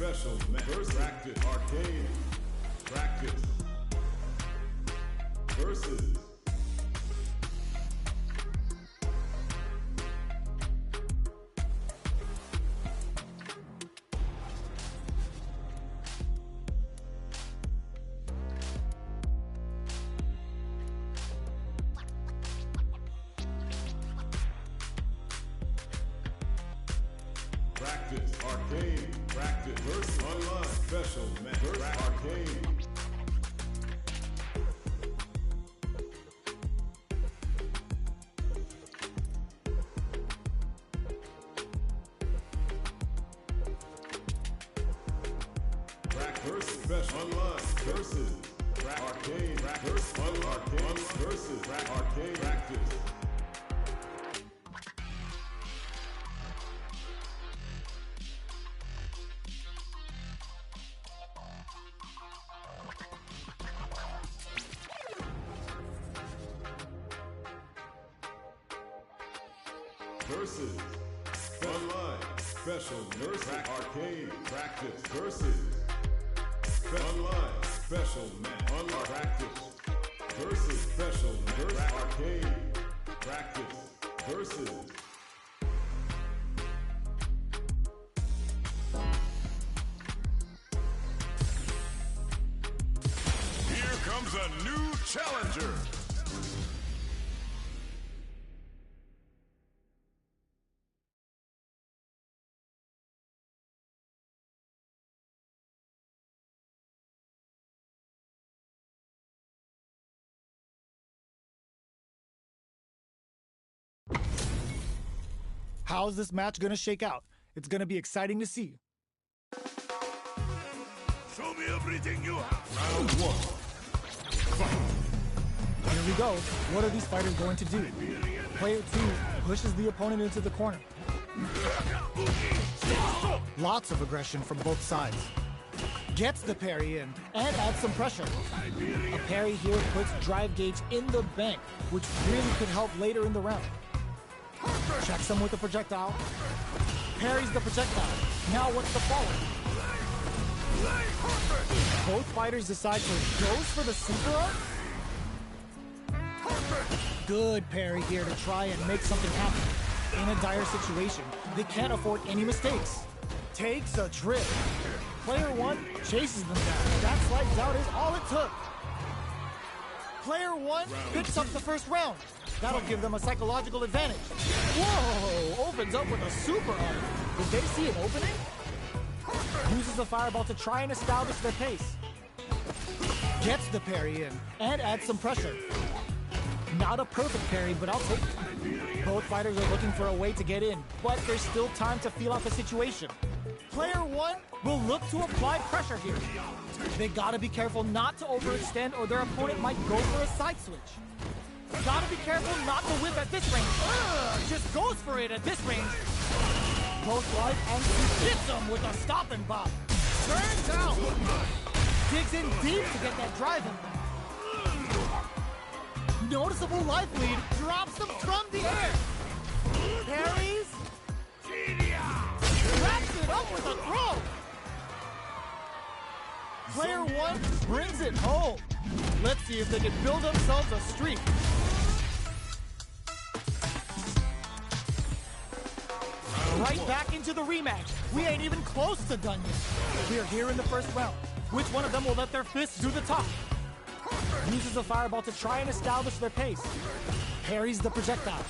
special first practice arcade practice versus practice arcade practice versus online special versus arcade versus special online versus arcade versus online versus arcade practice. Versus online special nurse arcade practice versus online special online practice versus special nurse arcade practice versus here comes a new challenger. How's this match gonna shake out? It's gonna be exciting to see. Show me everything you have. round one. Here we go. What are these fighters going to do? Player 2 pushes the opponent into the corner. Lots of aggression from both sides. Gets the parry in and adds some pressure. A parry here puts drive gauge in the bank, which really could help later in the round. Checks him with the projectile. Parries the projectile. Now what's the follow? Both fighters decide to goes for the super art. Good parry here to try and make something happen. In a dire situation, they can't afford any mistakes. Takes a trip. Player 1 chases them down. That slight doubt is all it took. Player 1 picks up the first round. That'll give them a psychological advantage. Whoa! Opens up with a super art. Did they see an opening? Uses the fireball to try and establish their pace. Gets the parry in and adds some pressure. Not a perfect parry, but I'll take it. Both fighters are looking for a way to get in, but there's still time to feel out the situation. Player 1 will look to apply pressure here. They gotta be careful not to overextend or their opponent might go for a side switch. Gotta be careful not to whip at this range. Just goes for it at this range. Both life and hits him with a stop and bop. Turns out. Digs in deep to get that drive in. Noticeable life lead. Drops them from the air. Parries. Wraps it up with a throw. Player 1 brings it home. Let's see if they can build themselves a streak. Right back into the rematch. We ain't even close to done yet. We're here in the first round. Which one of them will let their fists do the talk? Uses a fireball to try and establish their pace. Parries the projectile.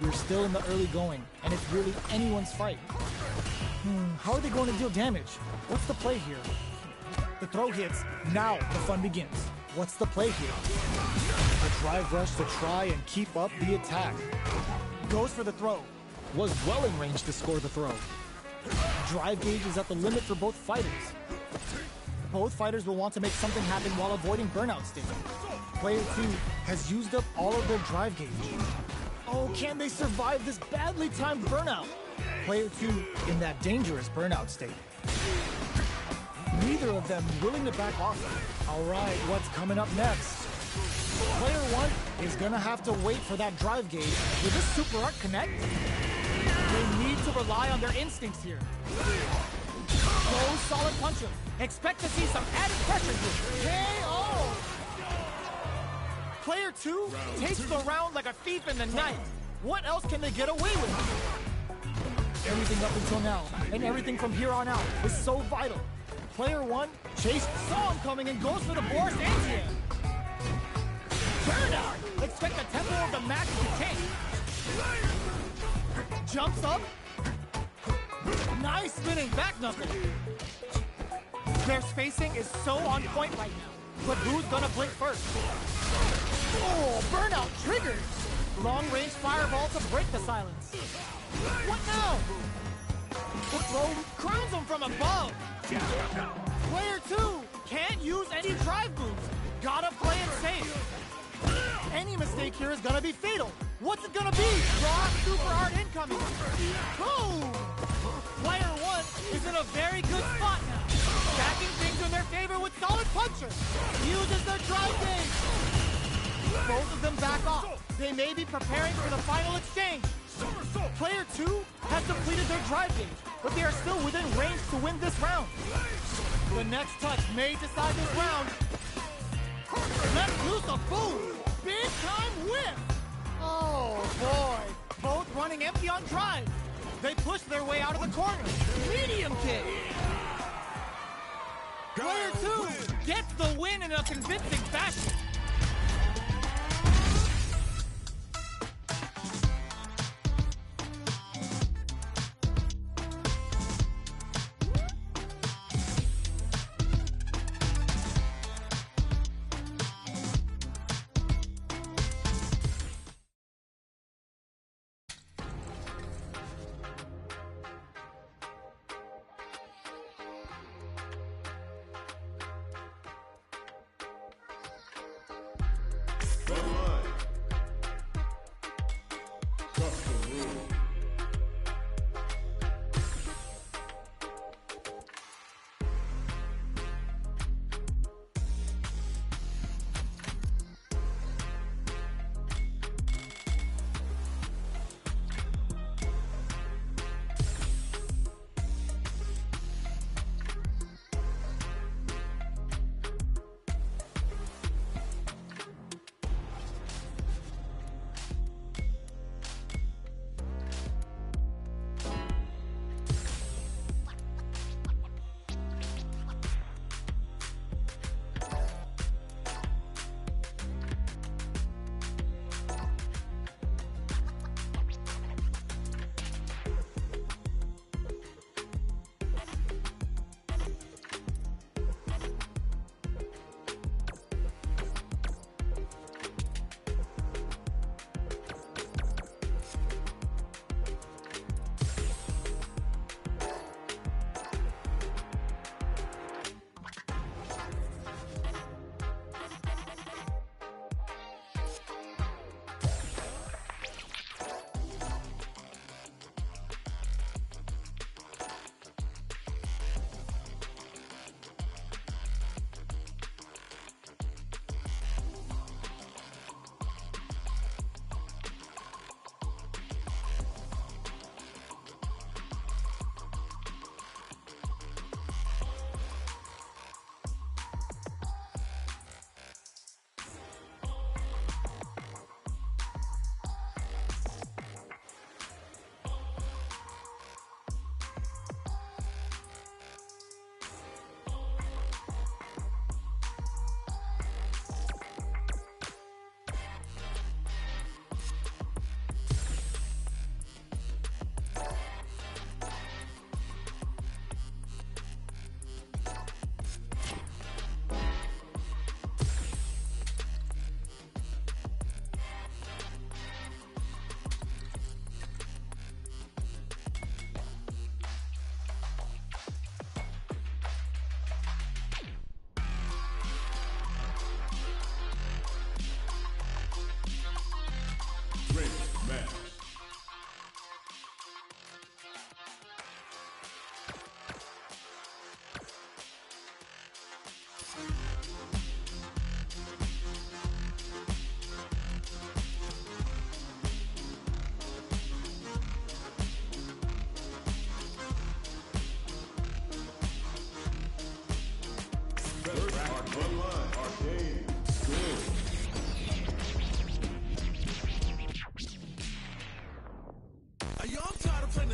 We're still in the early going, and it's really anyone's fight. How are they going to deal damage? What's the play here? The throw hits. Now the fun begins. What's the play here? A drive rush to try and keep up the attack. Goes for the throw. Was well in range to score the throw. Drive gauge is at the limit for both fighters. Both fighters will want to make something happen while avoiding burnout state. Player 2 has used up all of their drive gauge. Oh, can they survive this badly timed burnout? Player 2 in that dangerous burnout state. Neither of them willing to back off. All right, what's coming up next? Player 1 is gonna have to wait for that drive gauge. Will this super art connect? They need to rely on their instincts here. Those solid punches. Expect to see some added pressure here. KO! Player 2 takes the round like a thief in the night. What else can they get away with? Everything up until now, and everything from here on out, is so vital. Player 1, Chase, saw him coming and goes for the Boris Antian. Burnout! Expect the tempo of the match to change. Jumps up. Nice spinning back knuckle. Their spacing is so on point right now. But who's gonna blink first? Oh, burnout triggered! Long-range fireball to break the silence. What now? The throw crowns him from above. Player 2 can't use any drive moves. Gotta play it safe. Any mistake here is gonna be fatal. What's it gonna be? Raw super hard incoming. Boom! Player 1 is in a very good spot now. Stacking things in their favor with solid punches. Uses their drive game. Both of them back off. They may be preparing for the final exchange. Player 2 has completed their drive game, but they are still within range to win this round. The next touch may decide this round. Let's loose a boom! Big time whip! Oh boy! Both running empty on drive. They push their way out of the corner. Medium kick! Player 2 gets the win in a convincing fashion.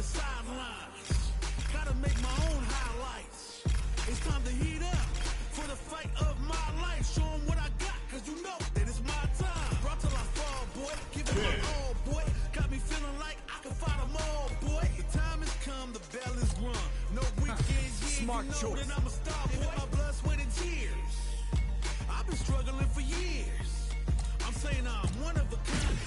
the sidelines. Gotta make my own highlights. It's time to heat up for the fight of my life. Show 'em what I got, cause you know that it's my time. Brought till I fall, boy. Give it my all, boy. Got me feeling like I can fight them all, boy. The time has come, the bell is rung. No weekends, yeah, Smart you know choice. that I'm a star, boy. My blood, sweat, and tears. I've been struggling for years. I'm saying I'm one of a kind.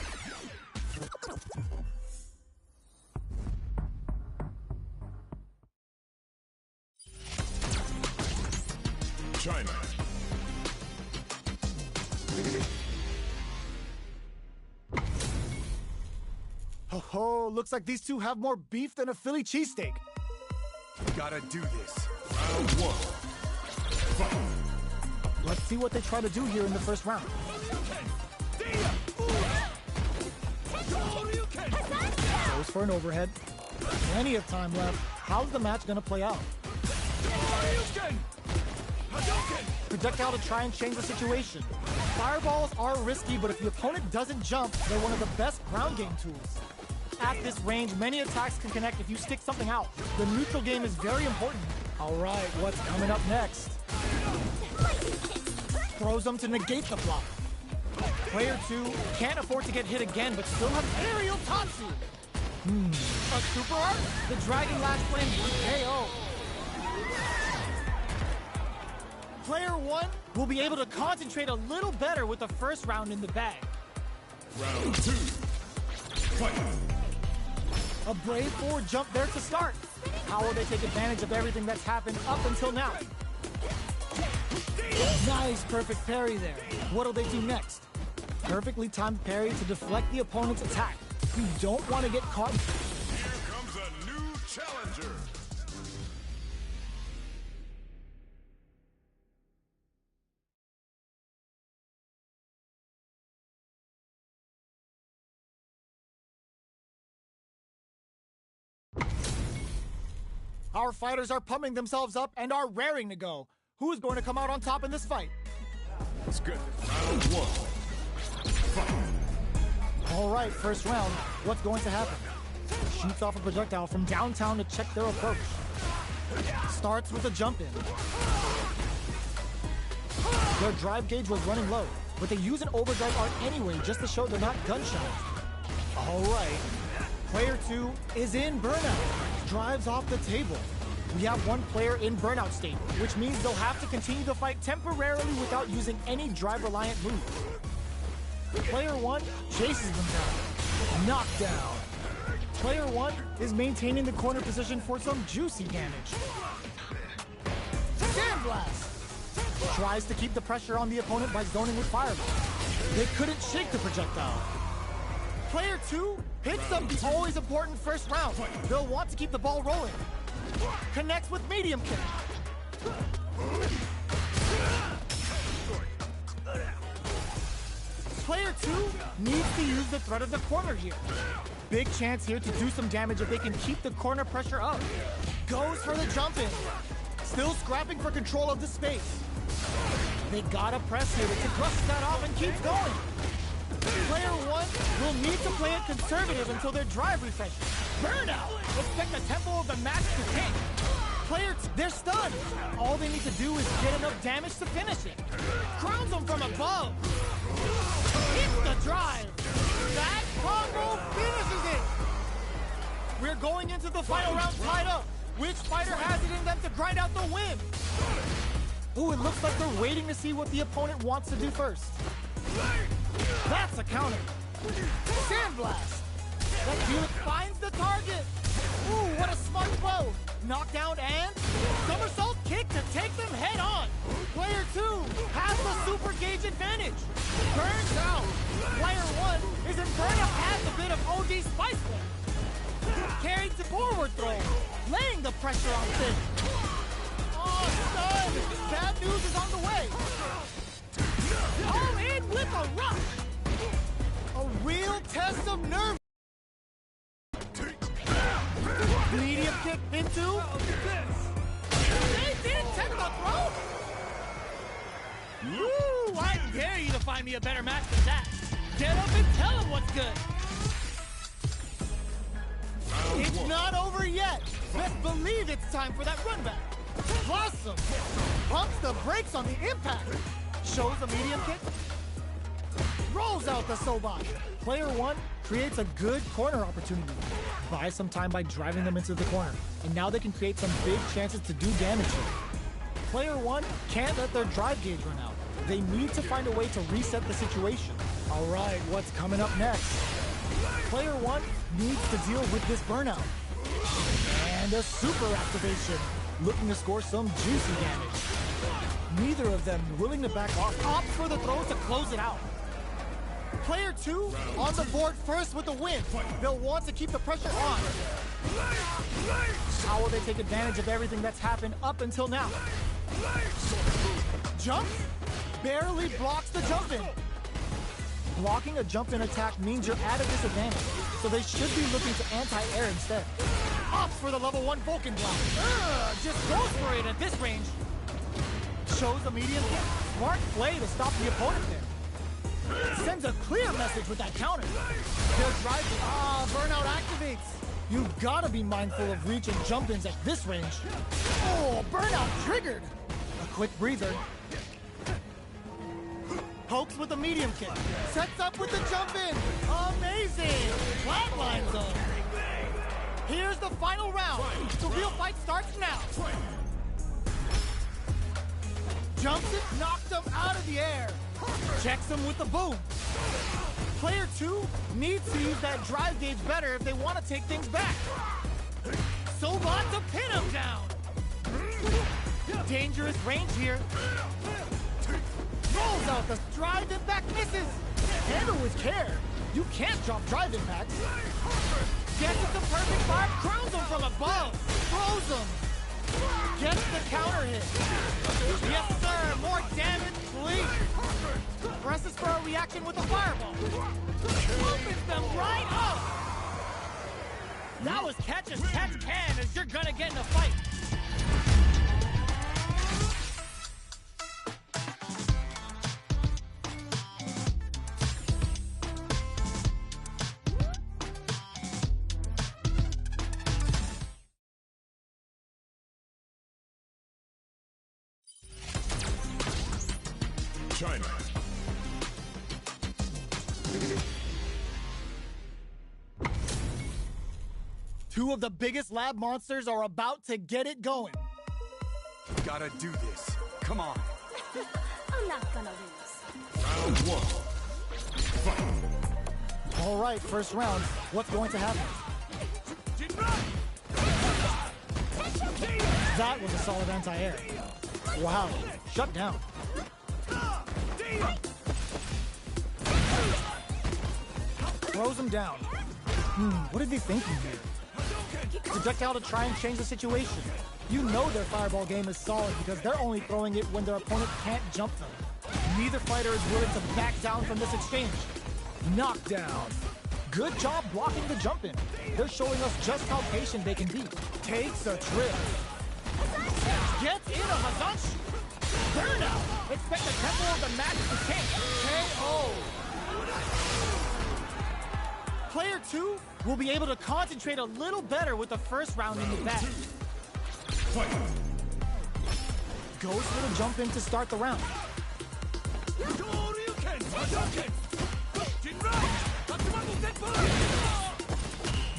China. Oh, looks like these two have more beef than a Philly cheesesteak. Gotta do this. Round one. Let's see what they try to do here in the first round. Goes for an overhead. Plenty of time left. How's the match gonna play out? Projectile to try and change the situation. Fireballs are risky, but if the opponent doesn't jump, they're one of the best ground game tools. At this range, many attacks can connect if you stick something out. The neutral game is very important. All right, what's coming up next? Throws them to negate the block. Player 2 can't afford to get hit again, but still has aerial Tatsu. A super art? The Dragon Lash Flame KO. Player 1 will be able to concentrate a little better with the first round in the bag. Round two. Fight. A brave forward jump there to start. How will they take advantage of everything that's happened up until now? Nice, perfect parry there. What'll they do next? Perfectly timed parry to deflect the opponent's attack. You don't want to get caught. Here comes a new challenger. Our fighters are pumping themselves up and are raring to go. Who's going to come out on top in this fight? Let's go. Round one. All right, first round. What's going to happen? Shoots off a projectile from downtown to check their approach. Starts with a jump in. Their drive gauge was running low, but they use an overdrive art anyway just to show they're not gun-shy. All right. Player 2 is in burnout. Drives off the table. We have one player in burnout state, which means they'll have to continue the fight temporarily without using any drive-reliant moves. Player 1 chases them down. Knockdown. Player 1 is maintaining the corner position for some juicy damage. Sandblast. Tries to keep the pressure on the opponent by zoning with fireball. They couldn't shake the projectile. Player 2 hits them the always important first round. They'll want to keep the ball rolling. Connects with medium kick. Player 2 needs to use the threat of the corner here. Big chance here to do some damage if they can keep the corner pressure up. Goes for the jump in. Still scrapping for control of the space. They gotta press here to brush that off and keep going. Player 1 will need to play it conservative until their drive refreshes. Burnout! Expect the tempo of the match to tank. Player 2, they're stunned. All they need to do is get enough damage to finish it. Crowns them from above. Hits the drive. That combo finishes it. We're going into the final round tied up. Which fighter has it in them to grind out the win? Ooh, it looks like they're waiting to see what the opponent wants to do first. That's a counter. Sandblast. That Felix finds the target. Ooh, what a smart blow. Knockdown and somersault kick to take them head on. Player 2 has the super gauge advantage. Burns out. Player 1 is in burnout, has a bit of OD spice one. Carried to forward throw, laying the pressure on Finn. Oh, stun. Bad news is on the way. All in with a rush. A real test of nerve. Medium kick into. They didn't check the throw. Woo! I dare you to find me a better match than that. Get up and tell him what's good. It's not over. yet. Best believe it's time for that run back. Blossom pumps the brakes on the impact. Shows a medium kick. Rolls out the Sobot. Player one creates a good corner opportunity. Buys some time by driving them into the corner. And now they can create some big chances to do damage here. Player one can't let their drive gauge run out. They need to find a way to reset the situation. All right, what's coming up next? Player one needs to deal with this burnout. And a super activation, looking to score some juicy damage. Neither of them willing to back off. Opt for the throws to close it out. Player two on the board first with the win. They'll want to keep the pressure on. How will they take advantage of everything that's happened up until now? Jump barely blocks the jump in. Blocking a jump in attack means you're at a disadvantage, so they should be looking to anti-air instead. Opts for the level 1 Vulcan block. Just goes for it at this range. Shows a medium kick. Smart play to stop the opponent there. Sends a clear message with that counter. Their drive, burnout activates. You've got to be mindful of reach and jump-ins at this range. Oh, burnout triggered. A quick breather. Pokes with a medium kick. Sets up with the jump-in. Amazing. Flatlines them. Here's the final round. The real fight starts now. Jumps it, knocks him out of the air. Checks him with the boom. Player two needs to use that drive gauge better if they want to take things back. Sobot to pin him down. Dangerous range here. Rolls out the drive impact, misses. Handle with care. You can't drop drive impacts. Gets it the perfect fire, crowns him from above. Throws him. Gets the counter hit. Yes, sir. More damage, please. Presses for a reaction with a fireball. Opens them right up. That was catch as catch can, as you're gonna get in a fight. China. Two of the biggest lab monsters are about to get it going. Gotta do this. Come on. I'm not gonna lose. Round one. All right, first round. What's going to happen? That was a solid anti-air. Wow, shut down. Throws him down. What are they thinking here? Projectile to try and change the situation. You know their fireball game is solid because they're only throwing it when their opponent can't jump them. Neither fighter is willing to back down from this exchange. Knockdown. Good job blocking the jump in. They're showing us just how patient they can be. Takes a trip. Gets in a Hazanshi. Burnout. Expect the tempo of the match to change. KO. Player two will be able to concentrate a little better with the first round in the bag. Goes for the jump in to start the round.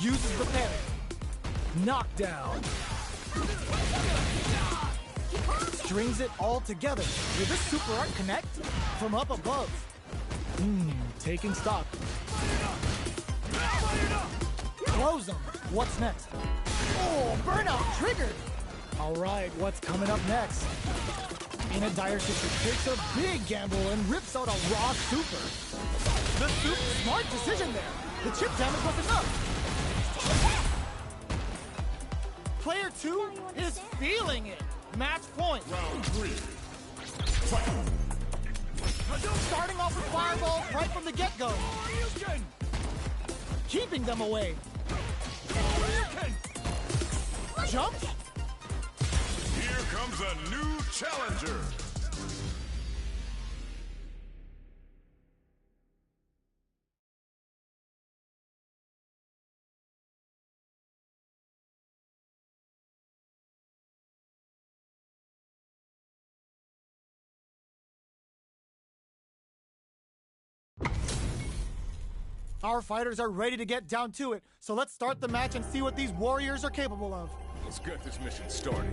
Uses the parry. Knockdown. Strings it all together. Will this super art connect? From up above. Taking stock. Close him. What's next? Oh, burnout triggered. All right, what's coming up next? In a dire situation, takes a big gamble and rips out a raw super. The super, smart decision there. The chip damage was enough. Player two is feeling it. Match point. Round three. Starting off with fireballs right from the get-go. Keeping them away. Jump. Here comes a new challenger. Our fighters are ready to get down to it, so let's start the match and see what these warriors are capable of. Let's get this mission started.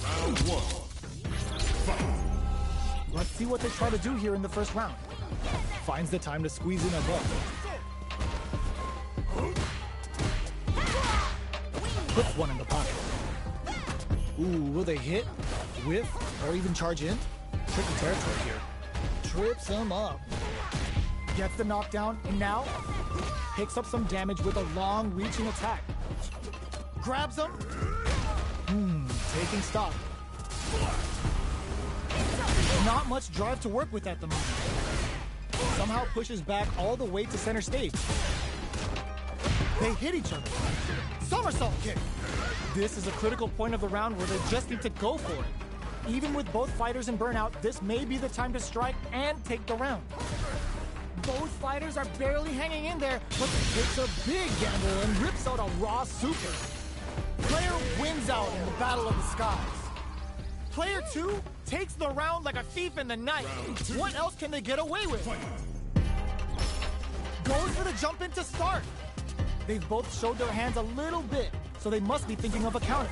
Round one. Fight. Let's see what they try to do here in the first round. Finds the time to squeeze in a bump. Puts one in the pocket. Ooh, will they hit, whiff, or even charge in? Tricky territory here. Trips him up. Gets the knockdown, and now picks up some damage with a long-reaching attack. Grabs him. Taking stock. Not much drive to work with at the moment. Somehow pushes back all the way to center stage. They hit each other. Somersault kick. This is a critical point of the round where they just need to go for it. Even with both fighters in burnout, this may be the time to strike and take the round. Both fighters are barely hanging in there, but takes a big gamble and rips out a raw super. Player wins out in the battle of the skies. Player 2 takes the round like a thief in the night. What else can they get away with? Goes for the jump in to start. They've both showed their hands a little bit, so they must be thinking of a counter.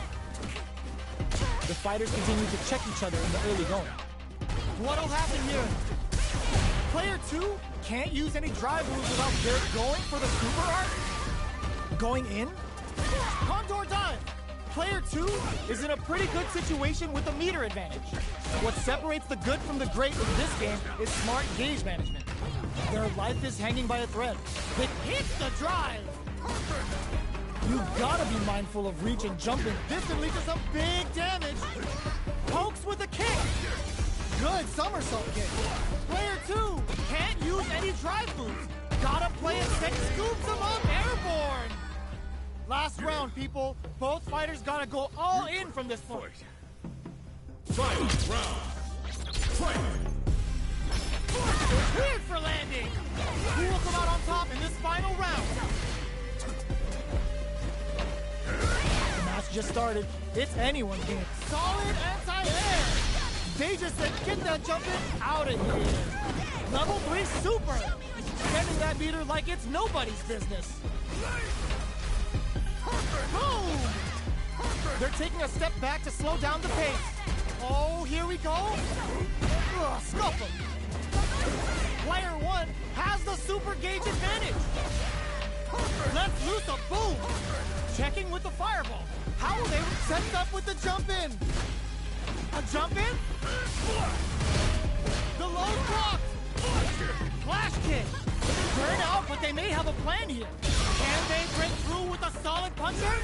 The fighters continue to check each other in the early going. What'll happen here? Player 2 can't use any drive moves without Garrett going for the super art. Going in. Condor dive. Player 2 is in a pretty good situation with a meter advantage. What separates the good from the great in this game is smart gauge management. Their life is hanging by a thread. It hits the drive. You've got to be mindful of reach and jumping. This can lead to some big damage. Pokes with a kick. Good somersault kick. Player 2 can't use any drive moves. Gotta play it safe. Scoops him up airborne. Last round, people. Both fighters gotta go all in from this point. Final round. Fight. Weird for landing. Who will come out on top in this final round? The match just started. It's anyone's game. Solid anti-air. They just said, get that jumping out of here. Level 3 super. Sending that meter like it's nobody's business. Boom! They're taking a step back to slow down the pace. Oh, here we go. Scuff him. Player 1 has the super gauge advantage. Let's loose a boom. Checking with the fireball. How will they set it up with the jump in? A jump in? The low block. Flash kick. Burn out, but they may have a plan here. Can they break through with a solid puncher?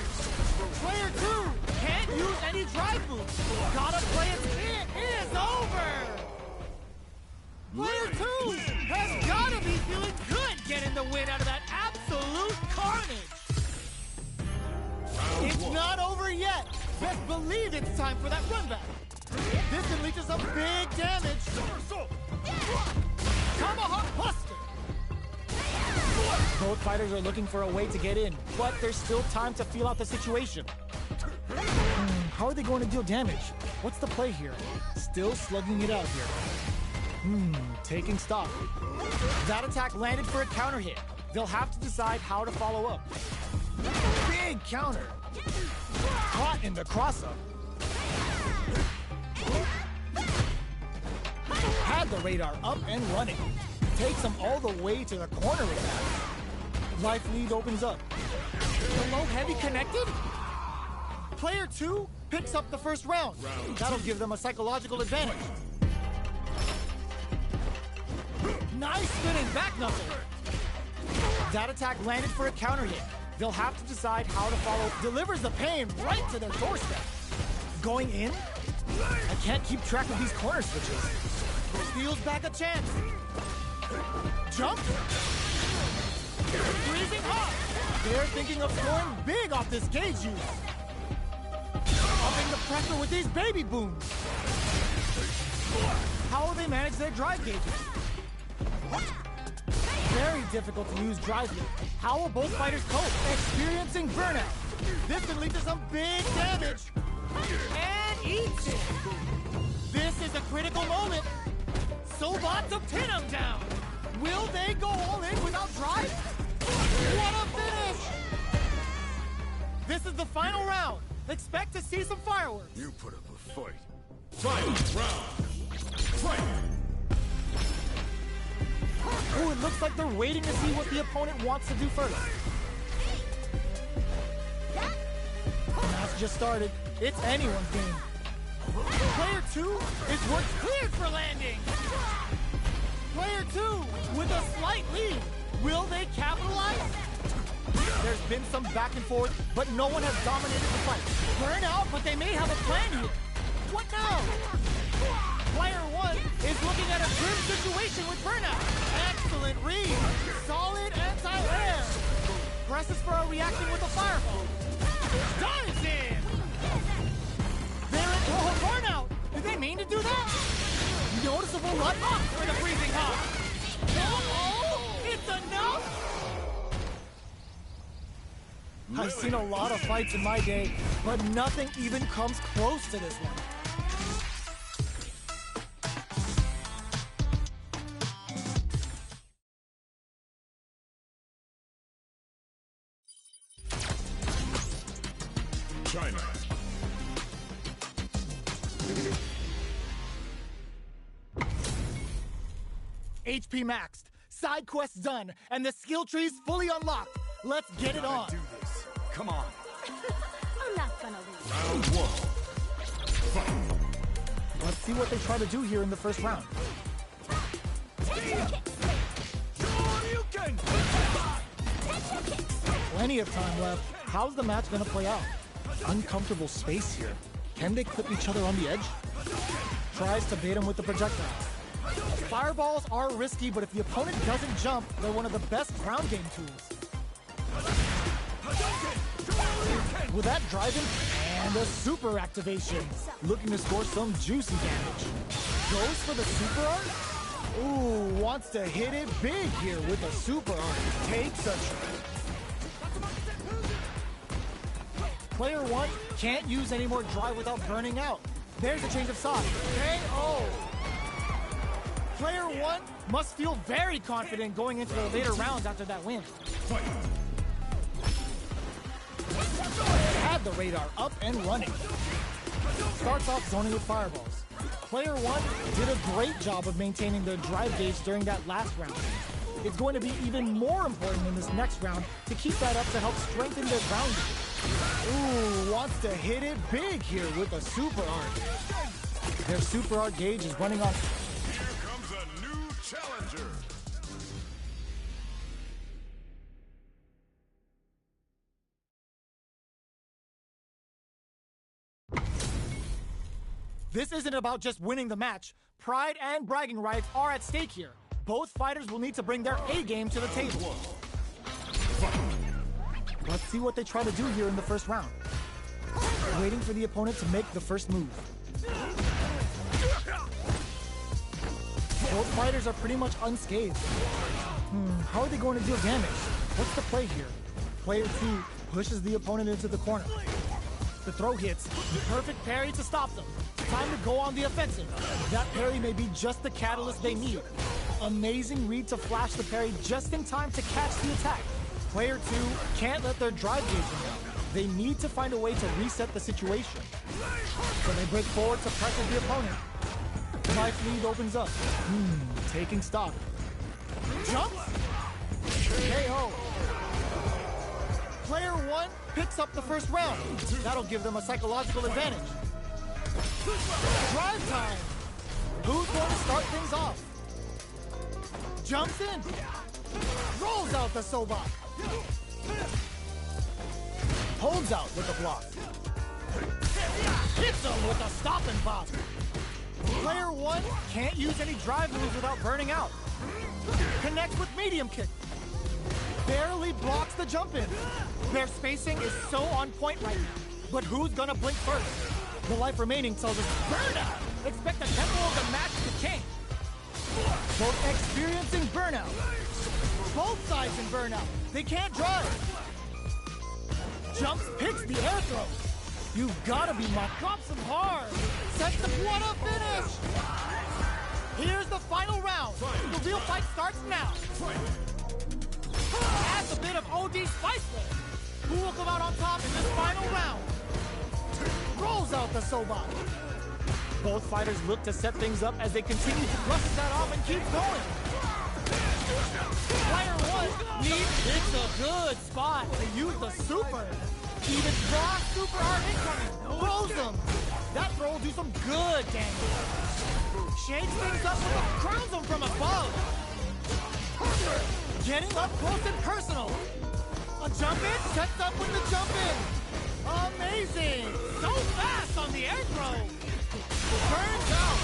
Player 2 can't use any drive moves. Gotta play it. It is over. Player 2 has gotta be feeling good getting the win out of that absolute carnage. It's not over yet. Best believe it's time for that run back. This can lead to some big damage. Tomahawk Buster. Both fighters are looking for a way to get in, but there's still time to feel out the situation. How are they going to deal damage? What's the play here? Still slugging it out here. Taking stock. That attack landed for a counter hit. They'll have to decide how to follow up. Big counter. Caught in the cross-up. Had the radar up and running. Takes them all the way to the corner of that. Life lead opens up. The low heavy connected? Player 2 picks up the first round. That'll give them a psychological advantage. Nice spinning back knuckle. That attack landed for a counter hit. They'll have to decide how to follow. Delivers the pain right to their doorstep. Going in? I can't keep track of these corner switches. Steals back a chance. Jump. Freezing hot. They're thinking of scoring big off this gauge use. Upping the pressure with these baby booms. How will they manage their drive gauges? Very difficult to use drive loop. How will both fighters cope? Experiencing burnout. This could lead to some big damage. And eats it. This is a critical moment. Sobat to pin him down. Will they go all in without drive? What a finish! This is the final round. Expect to see some fireworks. You put up a fight. Final round. Fight! Oh, it looks like they're waiting to see what the opponent wants to do first. The match just started. It's anyone's game. Player 2 is what's cleared for landing. Player 2 with a slight lead. Will they capitalize? There's been some back and forth, but no one has dominated the fight. Burnout, but they may have a plan here. What now? Player 1 is looking at a grim situation with Burnout. Excellent read. Solid anti-air. Presses for a reaction with a fireball. Dives in. They're in Burnout. Did they mean to do that? Noticeable run up for the freezing hot. Oh, it's enough. I've seen a lot of fights in my day, but nothing even comes close to this one. China. HP maxed, side quests done, and the skill tree's fully unlocked. Let's get it on. Do this. Come on. I'm not gonna lose. Round 1. Fight! Let's see what they try to do here in the first round. Plenty of time left. How's the match gonna play out? Uncomfortable space here. Can they clip each other on the edge? Tries to bait him with the projectile. Fireballs are risky, but if the opponent doesn't jump, they're one of the best ground game tools. With that driving and a super activation. Looking to score some juicy damage. Goes for the super art? Ooh, wants to hit it big here with a super art. Takes a Player 1 can't use any more drive without burning out. There's a change of side. KO! Player 1 must feel very confident going into the later rounds after that win. Fight! Had the radar up and running. Starts off zoning with fireballs. Player 1 did a great job of maintaining their drive gauge during that last round. It's going to be even more important in this next round to keep that up to help strengthen their grounding. Ooh, wants to hit it big here with a super art. Their super art gauge is running on. Here comes a new challenger. This isn't about just winning the match. Pride and bragging rights are at stake here. Both fighters will need to bring their A game to the table. Let's see what they try to do here in the first round. Waiting for the opponent to make the first move. Both fighters are pretty much unscathed. How are they going to deal damage? What's the play here? Player 2 pushes the opponent into the corner. The throw hits. Perfect parry to stop them. Time to go on the offensive. That parry may be just the catalyst they need. Amazing read to flash the parry just in time to catch the attack. Player 2 can't let their drive gauge run out. They need to find a way to reset the situation. So they break forward to pressure the opponent. Life lead opens up. Taking stock. Jumps. KO. Player 1 picks up the first round. That'll give them a psychological advantage. Drive time. Who's going to start things off? Jumps in. Rolls out the Sobot. Holds out with a block. Hits him with a stop and pop. Player 1 can't use any drive moves without burning out. Connects with medium kick. Barely blocks the jump in. Their spacing is so on point right now. But who's gonna blink first? The life remaining tells us burnout. Expect the tempo of the match to change. Both experiencing burnout. Both sides in burnout. They can't drive. Jumps, picks the air throw. You've gotta be mocked. Drops him hard. Sets the what a finish. Here's the final round. The real fight starts now. Adds a bit of OD spice there. Who will come out on top in this final round? Rolls out the Sobot. Both fighters look to set things up as they continue to brush that off and keep going. Player one it's a good spot to use the super. Even raw super art incoming. Throws them. That throw will do some good damage. Shakes things up with a crowns them from above. Getting up close and personal. A jump in, sets up with the jump in. Amazing. So fast on the air throw. Burns out.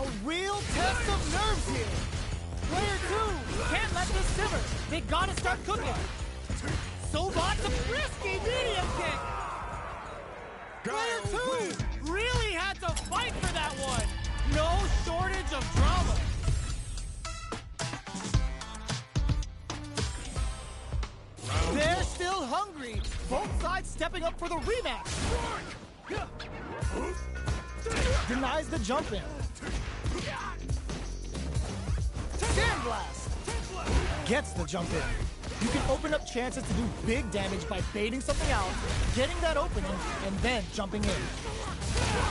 A real test of nerves here. Player two can't let this simmer. They gotta start cooking. Sobot's a frisky medium kick. Player two really had to fight for that one. No shortage of drama. They're still hungry. Both sides stepping up for the rematch. Denies the jump in. Sandblast. Gets the jump in. You can open up chances to do big damage by baiting something out, getting that opening, and then jumping in.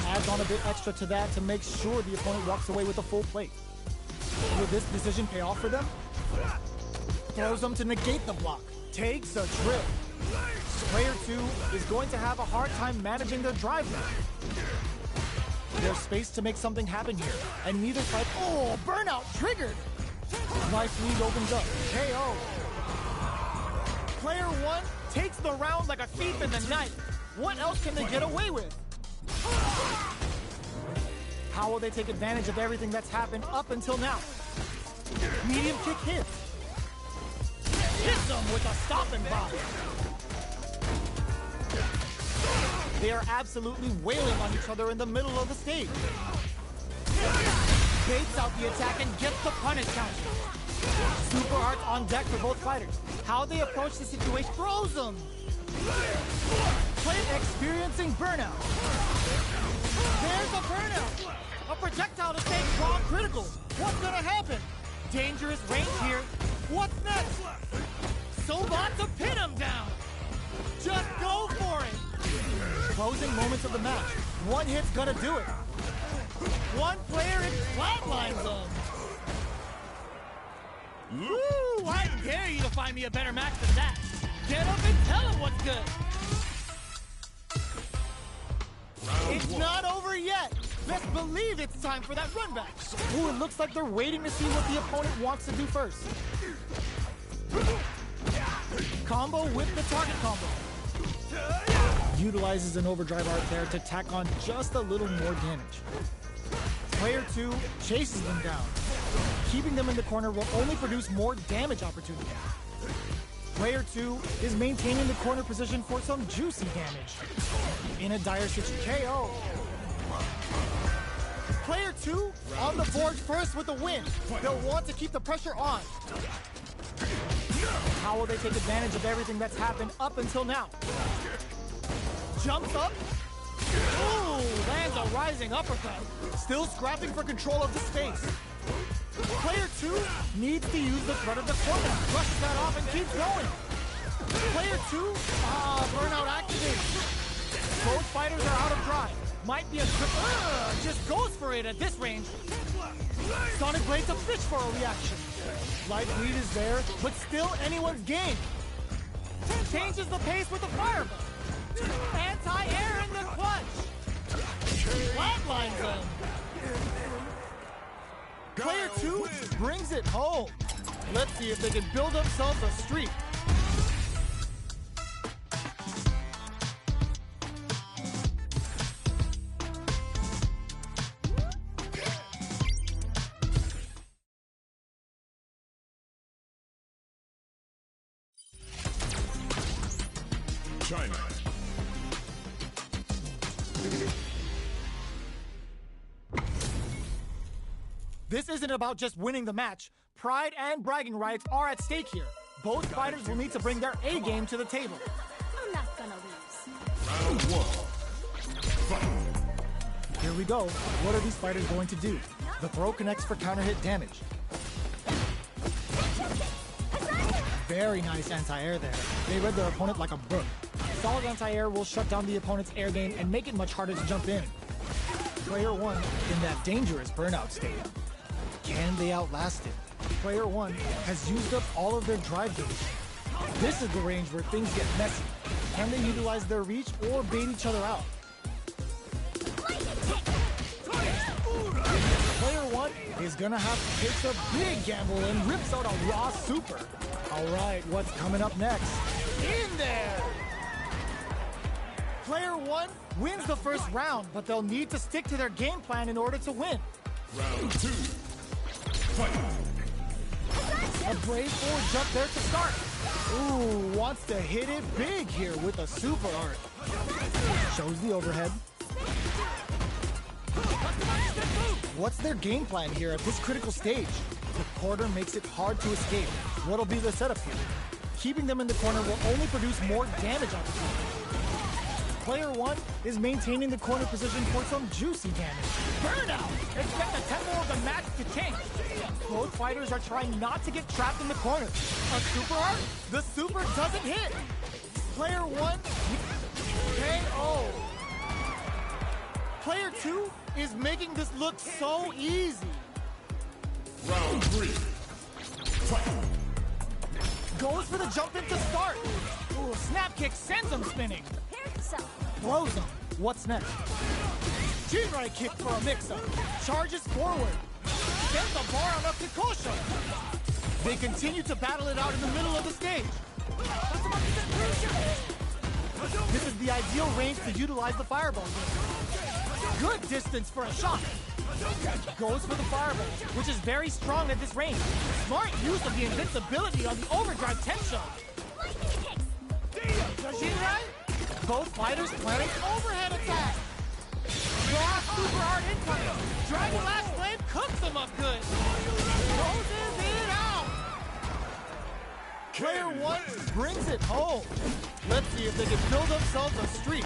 Adds on a bit extra to that to make sure the opponent walks away with a full plate. Will this decision pay off for them? Throws them to negate the block. Takes a trip. Player two is going to have a hard time managing their drive now. There's space to make something happen here, and neither side... Oh, burnout triggered! Life lead opens up. KO. Player one takes the round like a thief in the night. What else can they get away with? How will they take advantage of everything that's happened up until now? Medium kick hits. Hits them with a stopping body. They are absolutely wailing on each other in the middle of the stage. Baits out the attack and gets the punish counter. Super arts on deck for both fighters. How they approach the situation throws them. Play experiencing burnout. There's a burnout. A projectile to stay strong critical. What's gonna happen? Dangerous range here. What's next? Sobot to pin him down. Just go for it. Closing moments of the match. One hit's gonna do it. One player and flatlines them. Woo! I dare you to find me a better match than that. Get up and tell him what's good. It's not over yet. Best believe it's time for that run back. Ooh, it looks like they're waiting to see what the opponent wants to do first. Combo with the target combo. Utilizes an overdrive art there to tack on just a little more damage. Player two chases them down. Keeping them in the corner will only produce more damage opportunity. Player two is maintaining the corner position for some juicy damage. In a dire situation, KO. Player two on the board first with the win. They'll want to keep the pressure on. How will they take advantage of everything that's happened up until now? Jumps up. Ooh, lands a rising uppercut. Still scrapping for control of the space. Player two needs to use the threat of the corner. Brushes that off and keeps going. Player two, burnout activated. Both fighters are out of drive. Might be a just goes for it at this range. Sonic Blade's a fish for a reaction. Life lead is there, but still anyone's game. Changes the pace with a fireball. Anti-air in the clutch. Flatlines them. Player two brings it home. Let's see if they can build themselves a streak. China. This isn't about just winning the match. Pride and bragging rights are at stake here. Both fighters will need to bring their A game to the table. I'm not gonna lose. Round one. Fight. Here we go. What are these fighters going to do? The throw connects for counter hit damage. Very nice anti-air there. They read their opponent like a book. Solid anti-air will shut down the opponent's air game and make it much harder to jump in. Player 1 in that dangerous burnout state. Can they outlast it? Player 1 has used up all of their drive gauge. This is the range where things get messy. Can they utilize their reach or bait each other out? Player 1 is gonna have to take a big gamble and rips out a raw super. All right, what's coming up next? In there! Player 1 wins the first round, but they'll need to stick to their game plan in order to win. Round 2. Fight. A brave forward jump there to start. Ooh, wants to hit it big here with a super art. Shows the overhead. What's their game plan here at this critical stage? The corner makes it hard to escape. What'll be the setup here? Keeping them in the corner will only produce more damage opportunity. Player 1 is maintaining the corner position for some juicy damage. Burnout! Expect the tempo of the match to change. Both fighters are trying not to get trapped in the corner. A super art? The super doesn't hit. Player 1 KO. Player 2 is making this look so easy. Round 3. Fight. Goes for the jump in to start. Ooh, snap kick sends him spinning. Throws him. What's next? Jinrai kick for a mix-up. Charges forward. Sends the bar on up to Kosho. They continue to battle it out in the middle of the stage. This is the ideal range to utilize the fireball. Good distance for a shot. Goes for the fireball, which is very strong at this range. Smart use of the invincibility on the overdrive tension. Jinrai? Both fighters planning overhead attack. Raw super art incoming. Dragon Lash Flame cooks them up good. Closes it out. Player 1 brings it home. Let's see if they can build themselves a streak.